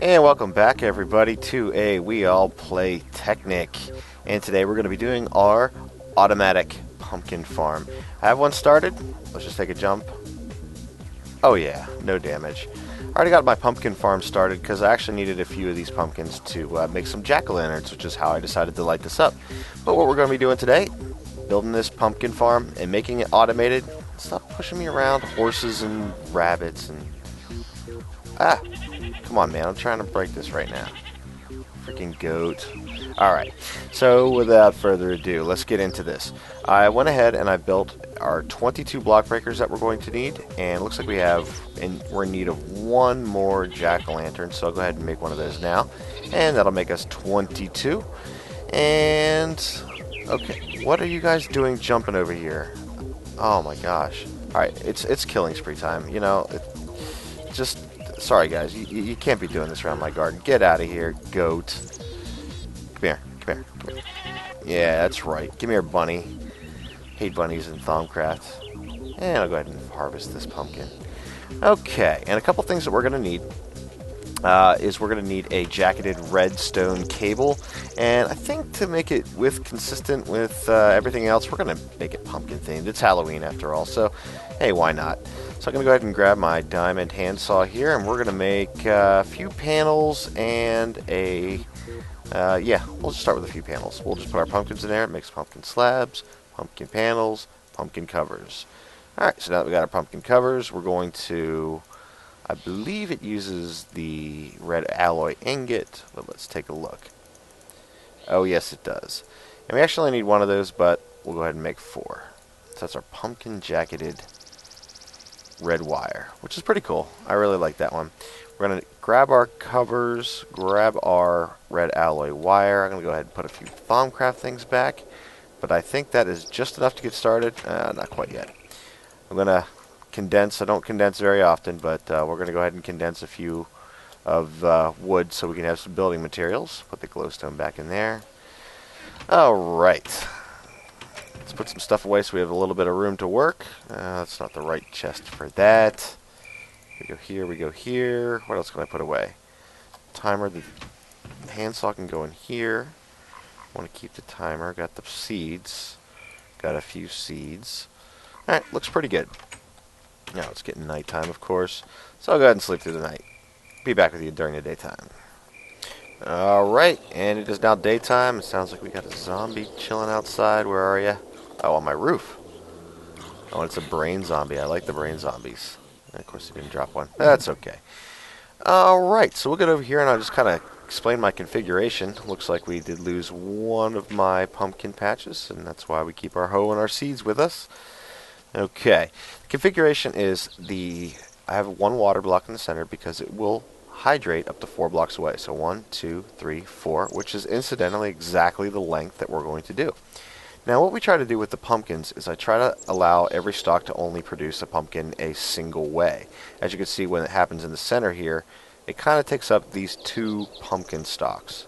And welcome back, everybody, to a We All Play Technic. And today we're going to be doing our automatic pumpkin farm. I have one started. Let's just take a jump. Oh yeah, no damage. I already got my pumpkin farm started because I actually needed a few of these pumpkins to make some jack-o'-lanterns, which is how I decided to light this up. But what we're going to be doing today, building this pumpkin farm and making it automated. Stop pushing me around, horses and rabbits and... Ah! Come on, man. I'm trying to break this right now. Freaking goat. Alright, so without further ado, let's get into this. I went ahead and I built our 22 block breakers that we're going to need, and it looks like we're in need of one more jack-o'-lantern, so I'll go ahead and make one of those now, and that'll make us 22. And, okay, what are you guys doing jumping over here? Oh my gosh. Alright, it's killing spree time, you know, just... Sorry, guys. You can't be doing this around my garden. Get out of here, goat. Come here. Come here. Come here. Yeah, that's right. Give me your bunny. Hate bunnies in Thaumcraft. And I'll go ahead and harvest this pumpkin. Okay, and a couple things that we're going to need is we're going to need a jacketed redstone cable. And I think to make it consistent with everything else, we're going to make it pumpkin themed. It's Halloween after all, so hey, why not? So I'm going to go ahead and grab my diamond handsaw here, and we're going to make a few panels and yeah, we'll just start with a few panels. We'll just put our pumpkins in there, make some pumpkin slabs, pumpkin panels, pumpkin covers. Alright, so now that we got our pumpkin covers, we're going to, I believe it uses the red alloy ingot, but let's take a look. Oh yes, it does. And we actually only need one of those, but we'll go ahead and make 4. So that's our pumpkin jacketed red wire, which is pretty cool. I really like that one. We're going to grab our covers, grab our red alloy wire. I'm going to go ahead and put a few Thaumcraft things back, but I think that is just enough to get started. Not quite yet. I'm going to condense. I don't condense very often, but we're going to go ahead and condense a few of wood so we can have some building materials. Put the glowstone back in there. Alright. Let's put some stuff away so we have a little bit of room to work. That's not the right chest for that. We go here, we go here. What else can I put away? Timer, the handsaw can go in here. I want to keep the timer. Got the seeds. Got a few seeds. Alright, looks pretty good. Now it's getting nighttime, of course. So I'll go ahead and sleep through the night. Be back with you during the daytime. Alright, and it is now daytime. It sounds like we got a zombie chilling outside. Where are you? Oh, on my roof. Oh, it's a brain zombie. I like the brain zombies. And of course, he didn't drop one. That's okay. Alright, so we'll get over here and I'll just kind of explain my configuration. Looks like we did lose one of my pumpkin patches, and that's why we keep our hoe and our seeds with us. Okay. The configuration is I have one water block in the center because it will hydrate up to 4 blocks away. So 1, 2, 3, 4, which is incidentally exactly the length that we're going to do. Now what we try to do with the pumpkins is I try to allow every stalk to only produce a pumpkin a single way. As you can see, when it happens in the center here, it kind of takes up these 2 pumpkin stalks.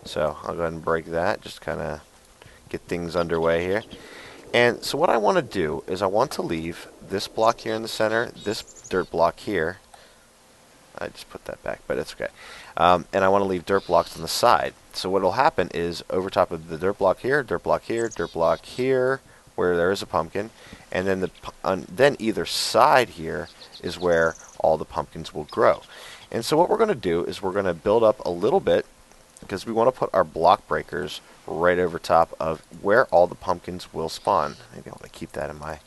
So I'll go ahead and break that, just kind of get things underway here. And so what I want to do is I want to leave this block here in the center, this dirt block here. I just put that back, but it's okay. And I want to leave dirt blocks on the side. So what will happen is over top of the dirt block here, dirt block here, dirt block here, where there is a pumpkin, and then then either side here is where all the pumpkins will grow. And so what we're going to do is we're going to build up a little bit because we want to put our block breakers right over top of where all the pumpkins will spawn. Maybe I want to keep that in my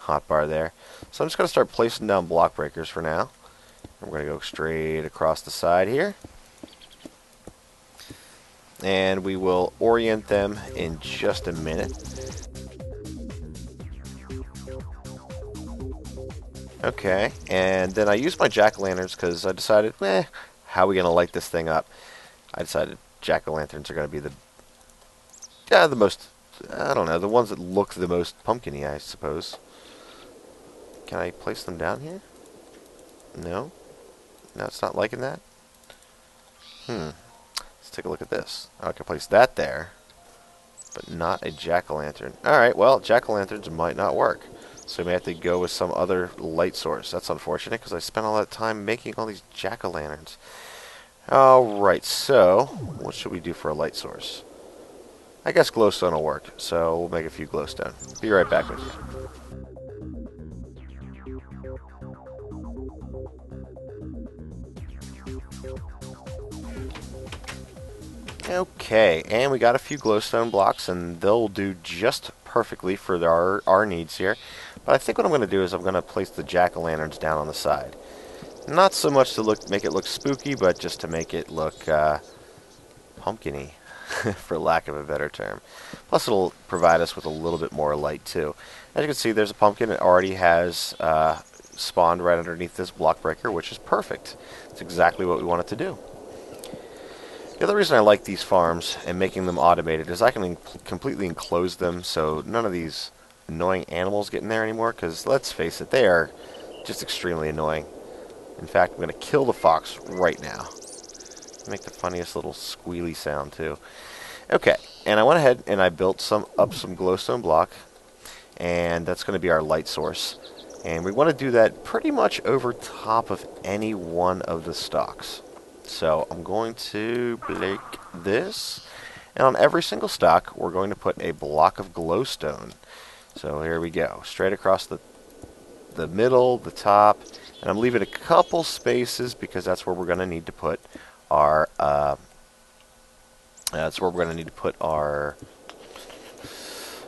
hotbar there. So I'm just going to start placing down block breakers for now. We're going to go straight across the side here. And we will orient them in just a minute. Okay, and then I used my jack-o'-lanterns because I decided, how are we going to light this thing up? I decided jack-o'-lanterns are going to be the most, I don't know, the ones that look the most pumpkin-y, I suppose. Can I place them down here? No? No, it's not liking that? Let's take a look at this. I can place that there, but not a jack-o'-lantern. Alright, well, jack-o'-lanterns might not work. So we may have to go with some other light source. That's unfortunate because I spent all that time making all these jack-o'-lanterns. Alright, so what should we do for a light source? I guess glowstone will work, so we'll make a few glowstone. Be right back with you. Okay, and we got a few glowstone blocks, and they'll do just perfectly for our needs here. But I think what I'm going to do is I'm going to place the jack-o'-lanterns down on the side. Not so much to make it look spooky, but just to make it look pumpkin-y, for lack of a better term. Plus, it'll provide us with a little bit more light, too. As you can see, there's a pumpkin. It already has spawned right underneath this block breaker, which is perfect. It's exactly what we want it to do. The other reason I like these farms and making them automated is I can completely enclose them so none of these annoying animals get in there anymore, because let's face it, they are just extremely annoying. In fact, I'm going to kill the fox right now. Make the funniest little squealy sound too. Okay, and I went ahead and I built some glowstone block, and that's going to be our light source. And we want to do that pretty much over top of any one of the stalks. So I'm going to break this, and on every single stock we're going to put a block of glowstone. So here we go, straight across the middle, the top, and I'm leaving a couple spaces because that's where we're going to need to put our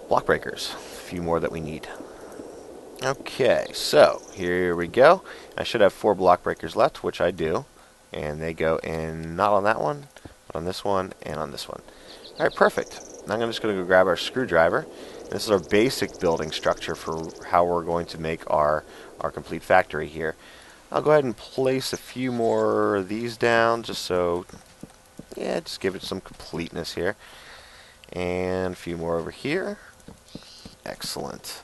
block breakers. A few more that we need. Okay, so here we go. I should have 4 block breakers left, which I do. And they go in, not on that one, but on this one and on this one. Alright, perfect. Now I'm just going to go grab our screwdriver. This is our basic building structure for how we're going to make our complete factory here. I'll go ahead and place a few more of these down just so, yeah, just give it some completeness here. And a few more over here. Excellent.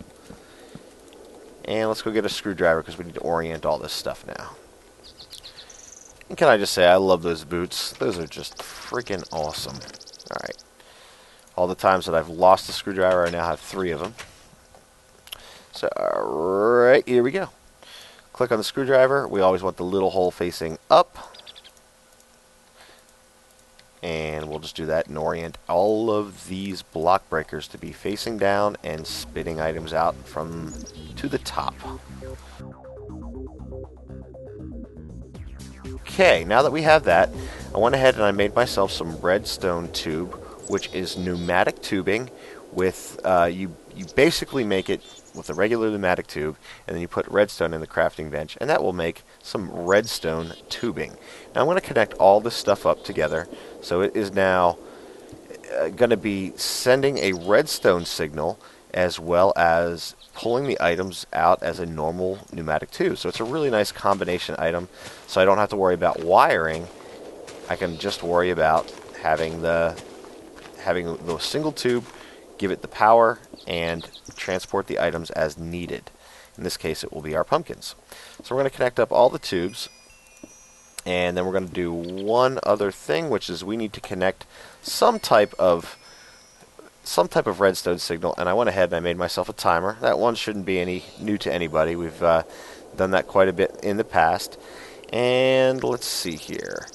And let's go get a screwdriver because we need to orient all this stuff now. And can I just say, I love those boots. Those are just freaking awesome. Alright. All the times that I've lost a screwdriver, I now have 3 of them. So, alright, here we go. Click on the screwdriver. We always want the little hole facing up. And we'll just do that and orient all of these block breakers to be facing down and spitting items out from to the top. Okay, now that we have that, I went ahead and I made myself some redstone tube, which is pneumatic tubing with, you basically make it with a regular pneumatic tube, and then you put redstone in the crafting bench, and that will make some redstone tubing. Now I'm going to connect all this stuff up together, so it is now going to be sending a redstone signal as well as pulling the items out as a normal pneumatic tube. So it's a really nice combination item, so I don't have to worry about wiring. I can just worry about having the single tube, give it the power, and transport the items as needed. In this case, it will be our pumpkins. So we're going to connect up all the tubes, and then we're going to do one other thing, which is we need to connect some type of redstone signal, and I went ahead and I made myself a timer. That one shouldn't be any new to anybody. We've done that quite a bit in the past. And let's see here.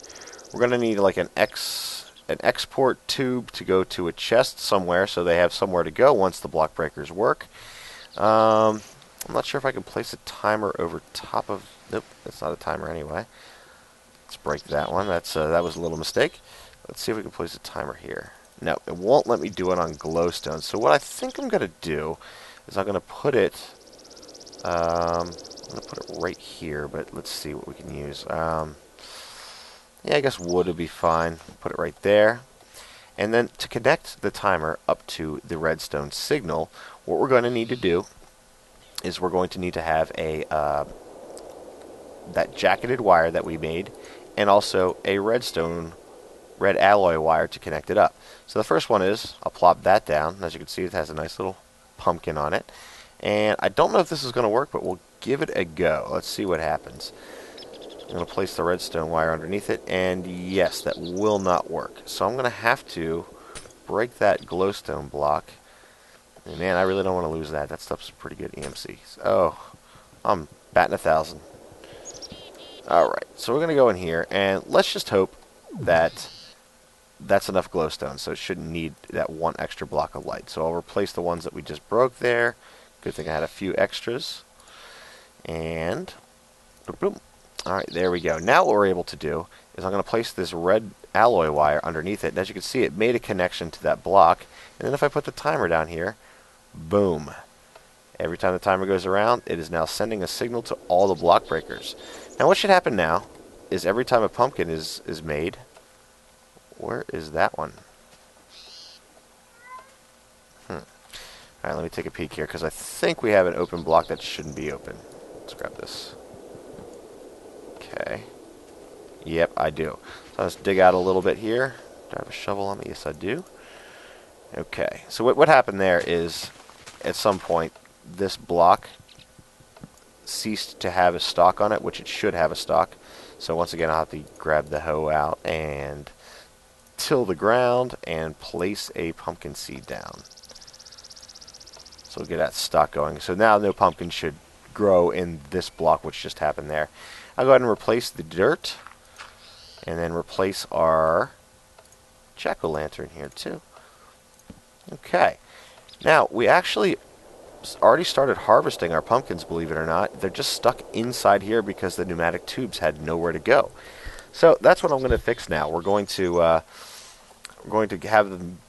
We're going to need like an export tube to go to a chest somewhere, so they have somewhere to go once the block breakers work. I'm not sure if I can place a timer over top of... Nope, that's not a timer anyway. Let's break that one. That was a little mistake. Let's see if we can place a timer here. No, it won't let me do it on glowstone. So what I think I'm going to do is I'm going to put it... I'm going to put it right here, but let's see what we can use. Yeah, I guess wood would be fine. Put it right there. And then to connect the timer up to the redstone signal, what we're going to need to do is we're going to need to have a that jacketed wire that we made, and also a red alloy wire to connect it up. So the first one is, I'll plop that down. As you can see, it has a nice little pumpkin on it. And I don't know if this is going to work, but we'll give it a go. Let's see what happens. I'm going to place the redstone wire underneath it, and yes, that will not work. So I'm going to have to break that glowstone block Man, I really don't want to lose that. That stuff's pretty good EMC. Oh, I'm batting 1,000. Alright, so we're going to go in here, and let's just hope that that's enough glowstone, so it shouldn't need that one extra block of light. So I'll replace the ones that we just broke there. Good thing I had a few extras. And, boom, boom. Alright, there we go. Now what we're able to do is I'm going to place this red alloy wire underneath it. And as you can see, it made a connection to that block. And then if I put the timer down here, boom. Every time the timer goes around, it is now sending a signal to all the block breakers. Now what should happen now is every time a pumpkin is made, where is that one? Alright, let me take a peek here, because I think we have an open block that shouldn't be open. Let's grab this. Okay. Yep, I do. So let's dig out a little bit here. Do I have a shovel on me? Yes, I do. Okay, so what happened there is, at some point, this block ceased to have a stalk on it, which it should have a stalk. So once again, I'll have to grab the hoe out and till the ground and place a pumpkin seed down. So we'll get that stalk going. So now no pumpkin should grow in this block, which just happened there. I'll go ahead and replace the dirt, and then replace our jack-o'-lantern here too. Okay. Now, we actually already started harvesting our pumpkins, believe it or not. They're just stuck inside here because the pneumatic tubes had nowhere to go. So that's what I'm going to fix now. We're going to have them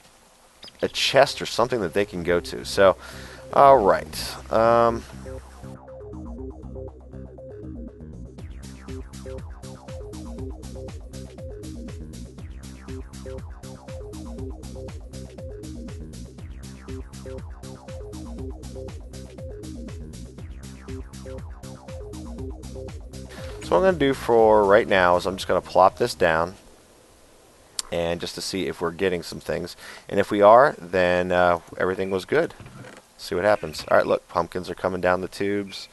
a chest or something that they can go to. So, all right. So what I'm going to do for right now is I'm just going to plop this down, and just to see if we're getting some things. And if we are, then everything was good. See what happens. Alright, look, pumpkins are coming down the tubes.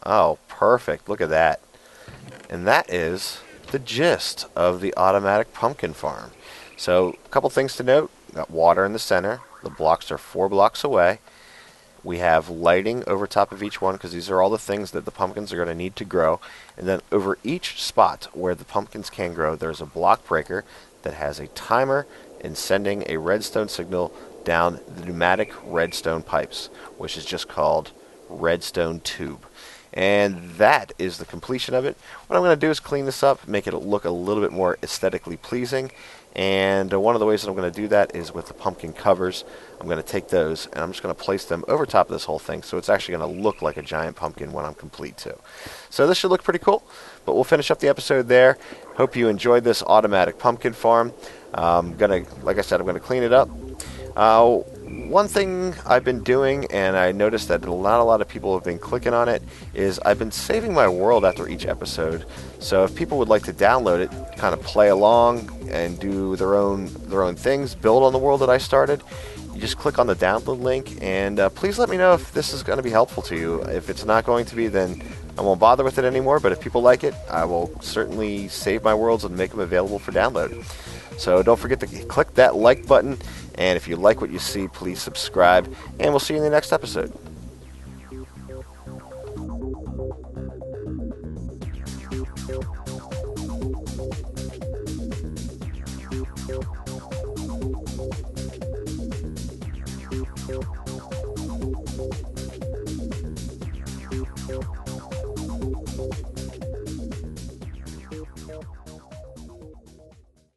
Oh, perfect. Look at that. And that is the gist of the automatic pumpkin farm. So, a couple things to note. Got water in the center. The blocks are 4 blocks away. We have lighting over top of each one, because these are all the things that the pumpkins are going to need to grow. And then over each spot where the pumpkins can grow, there's a block breaker that has a timer and sending a redstone signal down the pneumatic redstone pipes, which is just called redstone tube. And that is the completion of it. What I'm going to do is clean this up, make it look a little bit more aesthetically pleasing. And one of the ways that I'm going to do that is with the pumpkin covers. I'm going to take those and I'm just going to place them over top of this whole thing, so it's actually going to look like a giant pumpkin when I'm complete too. So this should look pretty cool, but we'll finish up the episode there. Hope you enjoyed this automatic pumpkin farm. Like I said, I'm going to clean it up. One thing I've been doing, and I noticed that not a lot of people have been clicking on it, is I've been saving my world after each episode. So if people would like to download it, kind of play along and do their own things, build on the world that I started, you just click on the download link, and please let me know if this is going to be helpful to you. If it's not going to be, then I won't bother with it anymore, but if people like it, I will certainly save my worlds and make them available for download. So don't forget to click that like button, and if you like what you see, please subscribe, and we'll see you in the next episode.